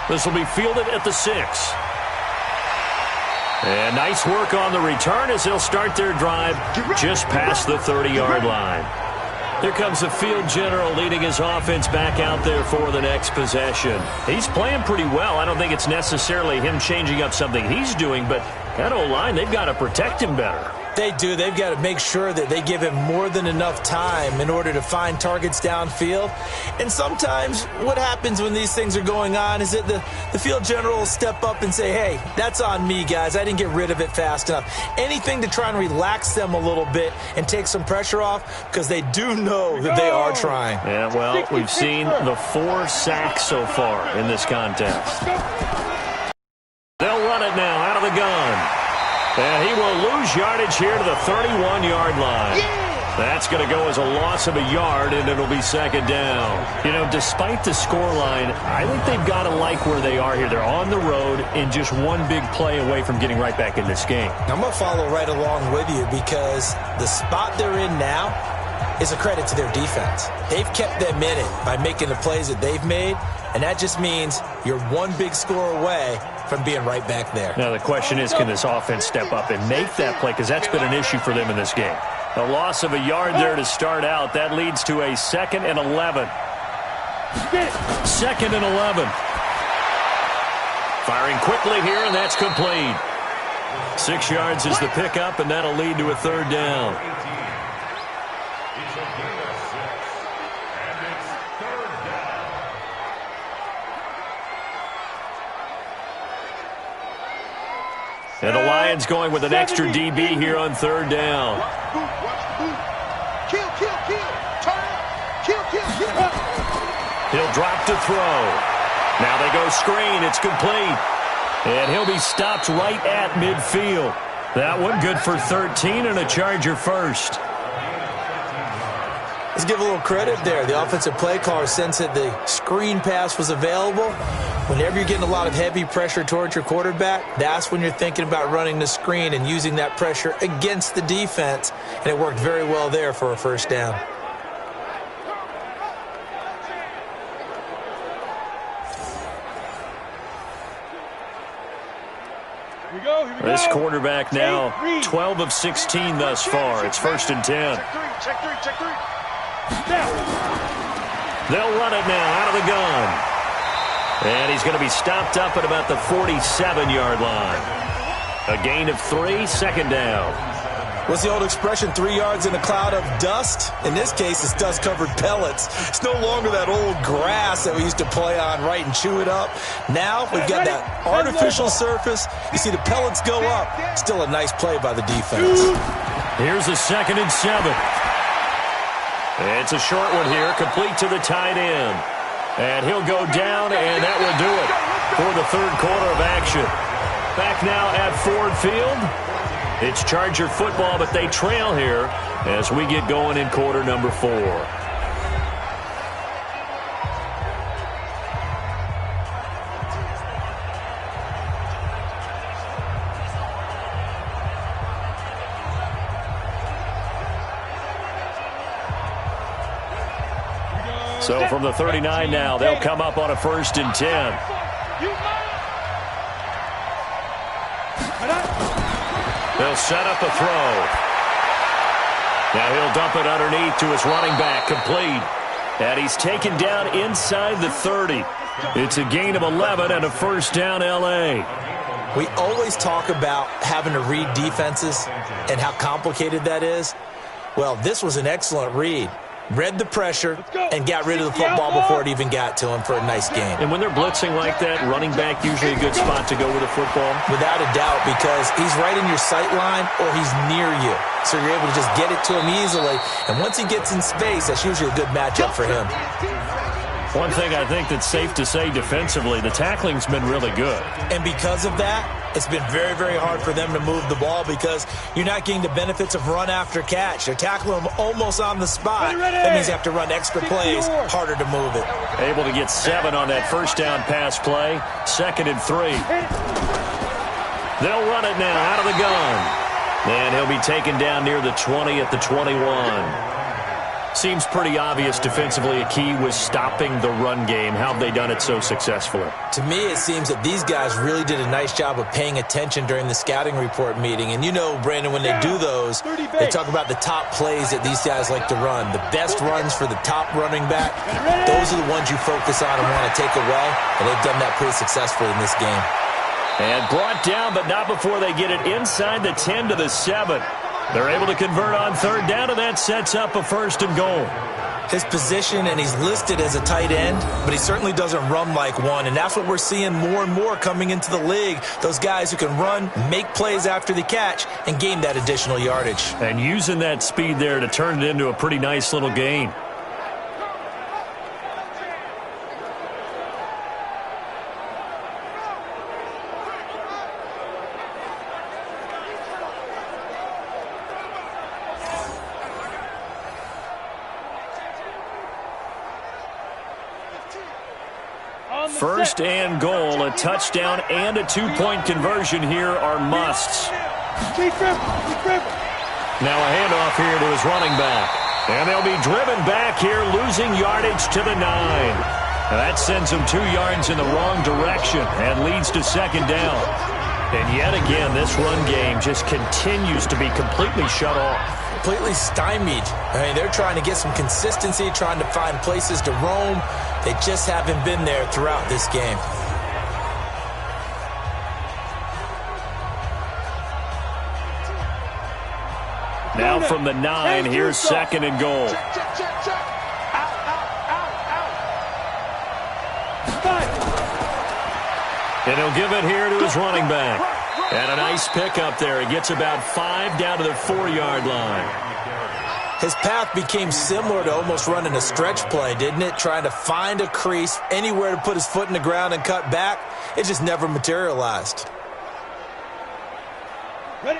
This will be fielded at the 6. And nice work on the return as they'll start their drive just past the 30-yard line. Here comes the field general leading his offense back out there for the next possession. He's playing pretty well. I don't think it's necessarily him changing up something he's doing, but that O-line, they've got to protect him better. They do. They've got to make sure that they give him more than enough time in order to find targets downfield. And sometimes what happens when these things are going on is that the field general will step up and say, hey, that's on me, guys. I didn't get rid of it fast enough. Anything to try and relax them a little bit and take some pressure off, because they do know that they are trying. Yeah, well, we've seen the 4 sacks so far in this contest. They'll run it now out of the gun. And he will lose yardage here to the 31-yard line. That's going to go as a loss of a yard, and it'll be 2nd down. You know, despite the scoreline, I think they've got to like where they are here. They're on the road and just one big play away from getting right back in this game. I'm going to follow right along with you, because the spot they're in now is a credit to their defense. They've kept them in it by making the plays that they've made, and that just means you're one big score away from being right back there. Now the question is, can this offense step up and make that play? Because that's been an issue for them in this game. A loss of a yard there to start out. That leads to a 2nd and 11. 2nd and 11. Firing quickly here, and that's complete. 6 yards is the pickup, and that'll lead to a 3rd down. And the Lions going with an extra DB here on 3rd down. Kill, kill, kill. Turn. Kill, kill, kill. He'll drop to throw. Now they go screen. It's complete. And he'll be stopped right at midfield. That one good for 13 and a Charger first. Let's give a little credit there. The offensive play caller sensed that the screen pass was available. Whenever you're getting a lot of heavy pressure towards your quarterback, that's when you're thinking about running the screen and using that pressure against the defense. And it worked very well there for a 1st down. This quarterback now 12 of 16 thus far. It's 1st and 10. Check three. They'll run it now out of the gun. And he's going to be stopped up at about the 47-yard line. A gain of 3, 2nd down. What's the old expression, 3 yards in a cloud of dust? In this case, it's dust-covered pellets. It's no longer that old grass that we used to play on, right, and chew it up. Now we've got that artificial surface. You see the pellets go up. Still a nice play by the defense. Here's a 2nd and 7. It's a short one here, complete to the tight end. And he'll go down, and that will do it for the 3rd quarter of action. Back now at Ford Field. It's Charger football, but they trail here as we get going in quarter number 4. So from the 39 now, they'll come up on a 1st and 10. They'll set up a throw. Now he'll dump it underneath to his running back, complete. And he's taken down inside the 30. It's a gain of 11 and a 1st down, L.A. We always talk about having to read defenses and how complicated that is. Well, this was an excellent read. Read the pressure and got rid of the football before it even got to him for a nice game. And when they're blitzing like that, running back usually a good spot to go with a football? Without a doubt, because he's right in your sight line or he's near you. So you're able to just get it to him easily. And once he gets in space, that's usually a good matchup for him. One thing I think that's safe to say defensively, the tackling's been really good. And because of that, it's been very, very hard for them to move the ball because you're not getting the benefits of run after catch. They're tackling them almost on the spot. That means you have to run extra plays, harder to move it. Able to get 7 on that 1st down pass play. 2nd and 3. They'll run it now out of the gun. And he'll be taken down near the 20 at the 21. Seems pretty obvious defensively a key was stopping the run game. How have they done it so successfully? To me, it seems that these guys really did a nice job of paying attention during the scouting report meeting. And you know, Brandon, when they do those, they talk about the top plays that these guys like to run. The best runs for the top running back, those are the ones you focus on and want to take away. And they've done that pretty successfully in this game. And brought down, but not before they get it inside the 10 to the 7. They're able to convert on 3rd down, and that sets up a 1st and goal. His position, and he's listed as a tight end, but he certainly doesn't run like one, and that's what we're seeing more and more coming into the league. Those guys who can run, make plays after the catch, and gain that additional yardage. And using that speed there to turn it into a pretty nice little gain. First and goal, a touchdown and a 2-point conversion here are musts. Now a handoff here to his running back. And they'll be driven back here, losing yardage to the 9. Now that sends them 2 yards in the wrong direction and leads to 2nd down. And yet again, this run game just continues to be completely shut off. completely stymied. I mean, they're trying to get some consistency, trying to find places to roam. They just haven't been there throughout this game. Now from the 9, here's 2nd and goal. Check, check, check, check. Out, out. And he'll give it here to his running back. And a nice pickup there. He gets about 5 down to the 4-yard line. His path became similar to almost running a stretch play, didn't it? Trying to find a crease, anywhere to put his foot in the ground and cut back. It just never materialized.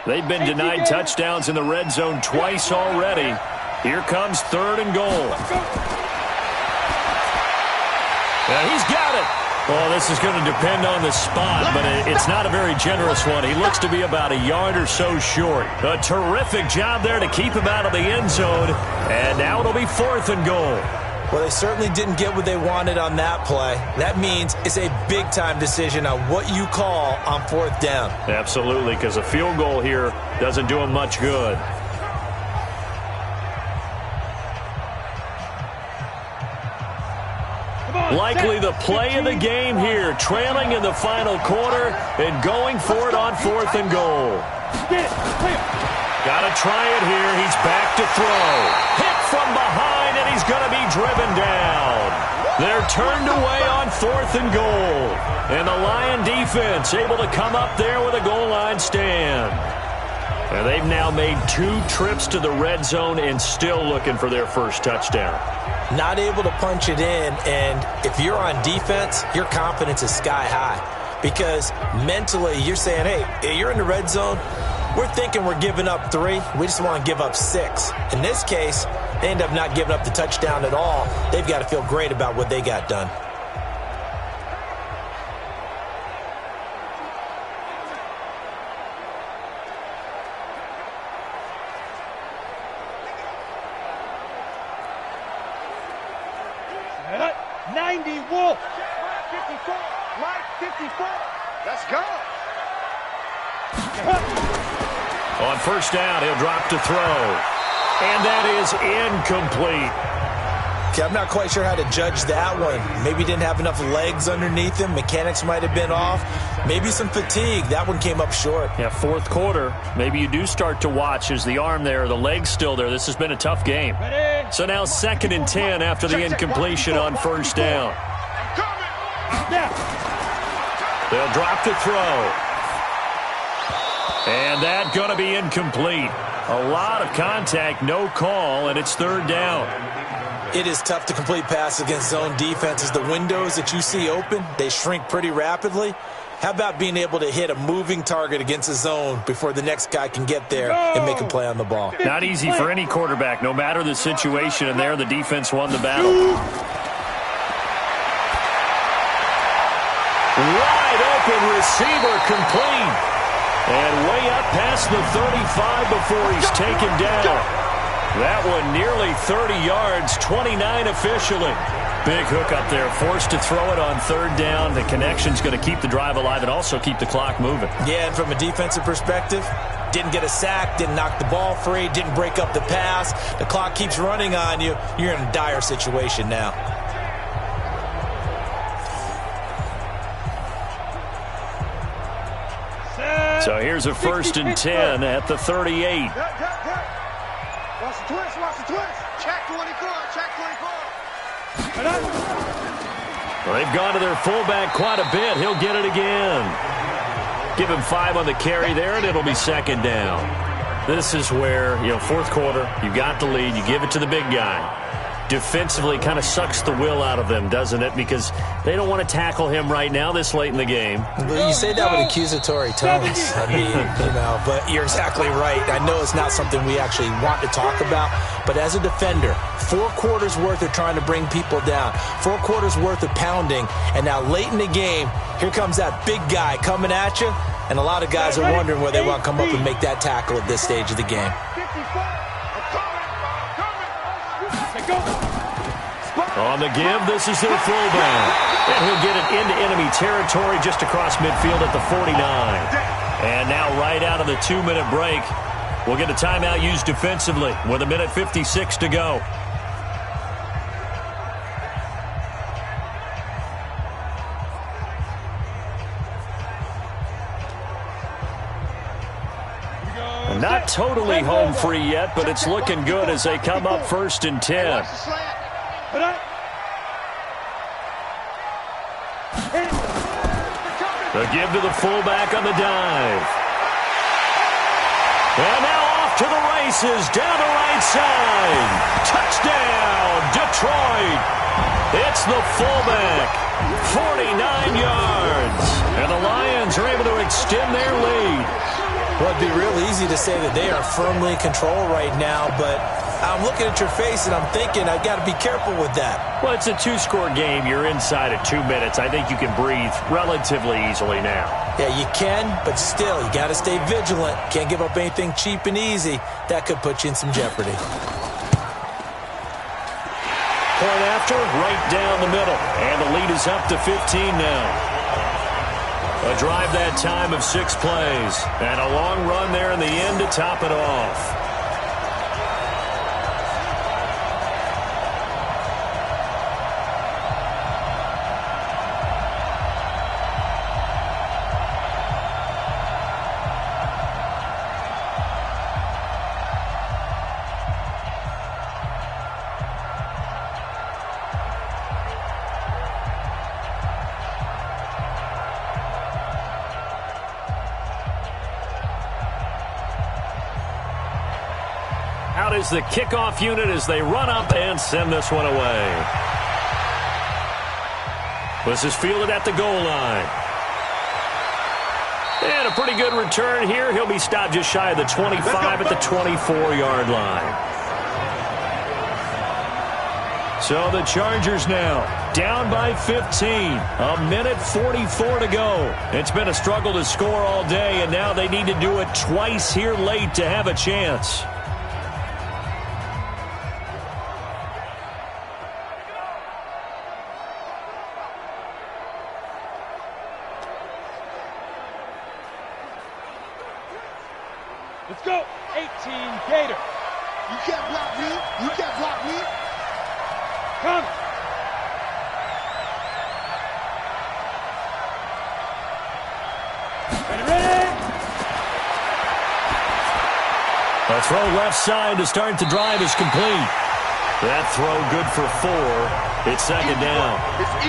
They've been denied touchdowns in the red zone twice already. Here comes 3rd and goal. Yeah, he's got it. Well, this is going to depend on the spot, but it's not a very generous one. He looks to be about a yard or so short. A terrific job there to keep him out of the end zone. And now it'll be 4th and goal. Well, they certainly didn't get what they wanted on that play. That means it's a big-time decision on what you call on 4th down. Absolutely, because a field goal here doesn't do him much good. Likely the play of the game here, trailing in the final quarter and going for it on 4th and goal. Got to try it here. He's back to throw. Hit from behind, and he's going to be driven down. They're turned away on 4th and goal. And the Lion defense able to come up there with a goal line stand. And they've now made 2 trips to the red zone and still looking for their first touchdown. Not able to punch it in, and if you're on defense, your confidence is sky high. Because mentally, you're saying, hey, you're in the red zone. We're thinking we're giving up 3. We just want to give up 6. In this case, they end up not giving up the touchdown at all. They've got to feel great about what they got done. Wolf. Mike 54. Mike 54. Let's go. On 1st down, he'll drop to throw. And that is incomplete. Okay, I'm not quite sure how to judge that one. Maybe he didn't have enough legs underneath him. Mechanics might have been off. Maybe some fatigue. That one came up short. Yeah, 4th quarter. Maybe you do start to watch as the arm there, the leg's still there. This has been a tough game. So now 2nd and 10 after the incompletion on 1st down. They'll drop to throw. And that's going to be incomplete. A lot of contact, no call, and it's 3rd down. It is tough to complete pass against zone defenses. The windows that you see open, they shrink pretty rapidly. How about being able to hit a moving target against a zone before the next guy can get there and make a play on the ball? Not easy for any quarterback, no matter the situation, and there the defense won the battle. Wide open receiver complete. And way up past the 35 before he's taken down. That one nearly 30 yards, 29 officially. Big hook up there, forced to throw it on 3rd down. The connection's going to keep the drive alive and also keep the clock moving. Yeah, and from a defensive perspective, didn't get a sack, didn't knock the ball free, didn't break up the pass. The clock keeps running on you. You're in a dire situation now. So here's a 1st and 10 at the 38. Watch the twist, watch the twist. Check 24, check 24. Well, they've gone to their fullback quite a bit. He'll get it again. Give him 5 on the carry there, and it'll be 2nd down. This is where, 4th quarter, you got the lead, you give it to the big guy. Defensively kind of sucks the will out of them, doesn't it? Because they don't want to tackle him right now this late in the game. Well, you say that with accusatory tones. I mean, but you're exactly right. I know it's not something we actually want to talk about, but as a defender, 4 quarters worth of trying to bring people down, 4 quarters worth of pounding, and now late in the game, here comes that big guy coming at you, and a lot of guys are wondering where they want to come up and make that tackle at this stage of the game. On the give, this is their fullback. And he'll get it into enemy territory just across midfield at the 49. And now right out of the 2-minute break, will get a timeout used defensively with 1:56 to go. Not totally home free yet, but it's looking good as they come up 1st and 10. The give to the fullback on the dive. And now off to the races, down the right side. Touchdown, Detroit. It's the fullback, 49 yards. And the Lions are able to extend their lead. Well, it'd be real easy to say that they are firmly in control right now, but I'm looking at your face and I'm thinking I've got to be careful with that. Well, it's a 2-score game. You're inside of 2 minutes. I think you can breathe relatively easily now. Yeah, you can, but still, you got to stay vigilant. Can't give up anything cheap and easy. That could put you in some jeopardy. Point after, right down the middle. And the lead is up to 15 now. A drive that time of 6 plays. And a long run there in the end to top it off. Out is the kickoff unit as they run up and send this one away. This is fielded at the goal line. And a pretty good return here. He'll be stopped just shy of the 25 at the 24-yard line. So the Chargers now down by 15. 1:44 to go. It's been a struggle to score all day, and now they need to do it twice here late to have a chance. Let's go. 18, Gator. You can't block me. You can't block me. Come. Ready. A throw left side to start the drive is complete. That throw good for 4. It's second down.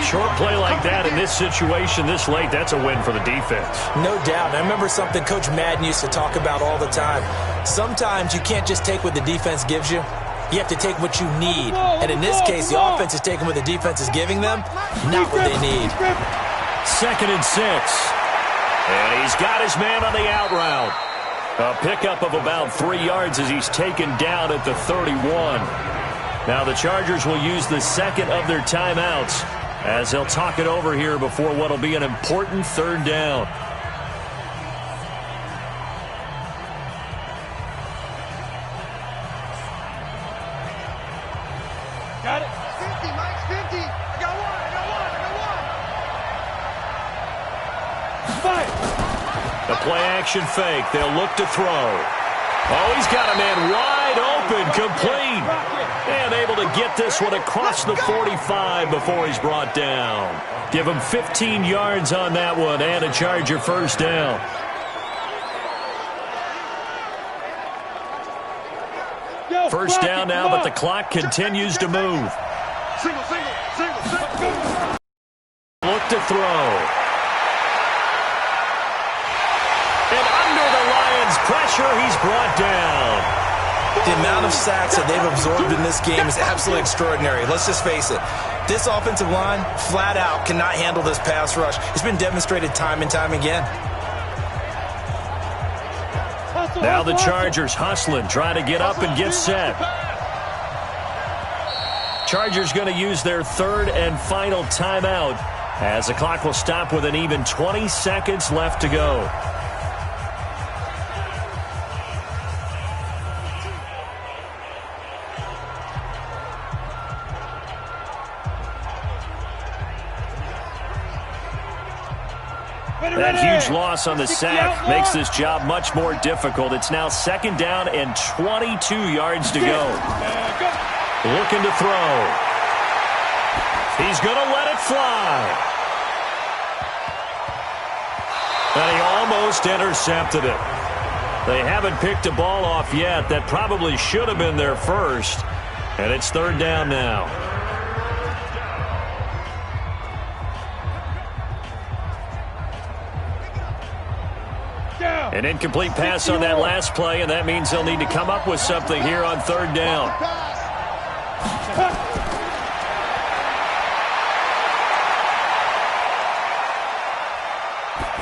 Short play like that in this situation this late, that's a win for the defense. No doubt. I remember something Coach Madden used to talk about all the time. Sometimes you can't just take what the defense gives you. You have to take what you need. And in this case, the offense is taking what the defense is giving them, not what they need. 2nd and 6. And he's got his man on the out route. A pickup of about 3 yards as he's taken down at the 31. Now the Chargers will use the second of their timeouts as they'll talk it over here before what will be an important 3rd down. Got it. 50, Mike's 50. I got one. Fire. The play action fake. They'll look to throw. Oh, he's got a man wide open, complete. And able to get this one across the 45 before he's brought down. Give him 15 yards on that one and a Charger 1st down. First down now, but the clock continues to move. Single. Look to throw. And under the Lions' pressure, he's brought down. The amount of sacks that they've absorbed in this game is absolutely extraordinary. Let's just face it. This offensive line, flat out, cannot handle this pass rush. It's been demonstrated time and time again. Now the Chargers hustling, trying to get up and get set. Chargers going to use their 3rd and final timeout as the clock will stop with an even 20 seconds left to go. That huge loss on the sack makes this job much more difficult. It's now 2nd down and 22 yards to go. Looking to throw. He's going to let it fly. And he almost intercepted it. They haven't picked a ball off yet. That probably should have been their first. And it's 3rd down now. An incomplete pass on that last play, and that means they'll need to come up with something here on 3rd down.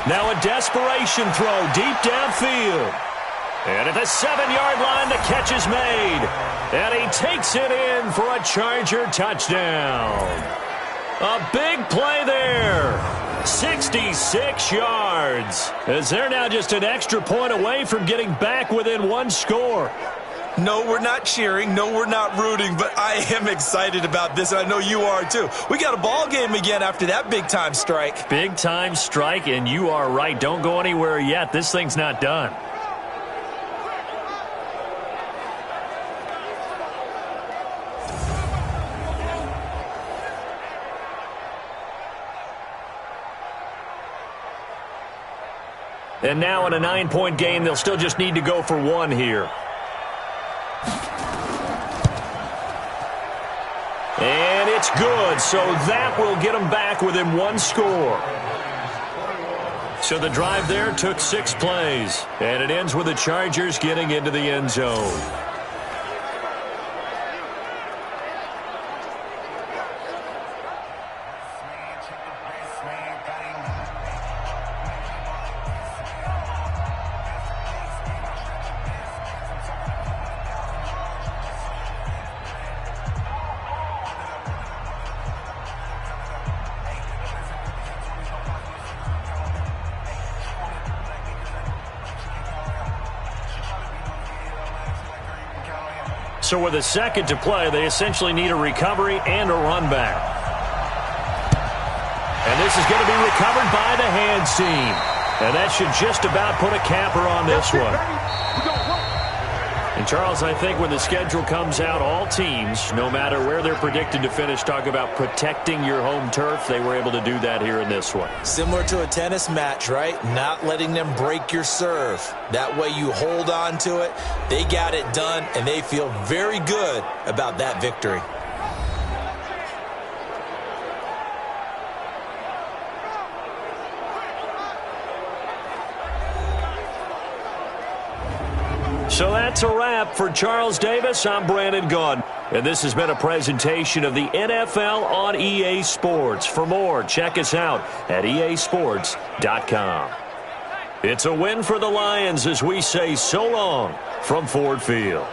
Now a desperation throw deep downfield. And at the 7-yard line, the catch is made. And he takes it in for a Charger touchdown. A big play there. 66 yards. As they're now just an extra point away from getting back within 1 score. No, we're not cheering. No, we're not rooting. But I am excited about this, and I know you are too. We got a ball game again after that big-time strike. Big-time strike, and you are right. Don't go anywhere yet. This thing's not done. And now in a 9-point game, they'll still just need to go for 1 here. And it's good, so that will get them back within 1 score. So the drive there took 6 plays, and it ends with the Chargers getting into the end zone. So with a second to play, they essentially need a recovery and a run back. And this is going to be recovered by the hands team. And that should just about put a capper on this one. And Charles, I think when the schedule comes out, all teams, no matter where they're predicted to finish, talk about protecting your home turf. They were able to do that here in this one. Similar to a tennis match, right? Not letting them break your serve. That way you hold on to it. They got it done, and they feel very good about that victory. So that's a wrap for Charles Davis. I'm Brandon Gaudin, and this has been a presentation of the NFL on EA Sports. For more, check us out at easports.com. It's a win for the Lions as we say so long from Ford Field.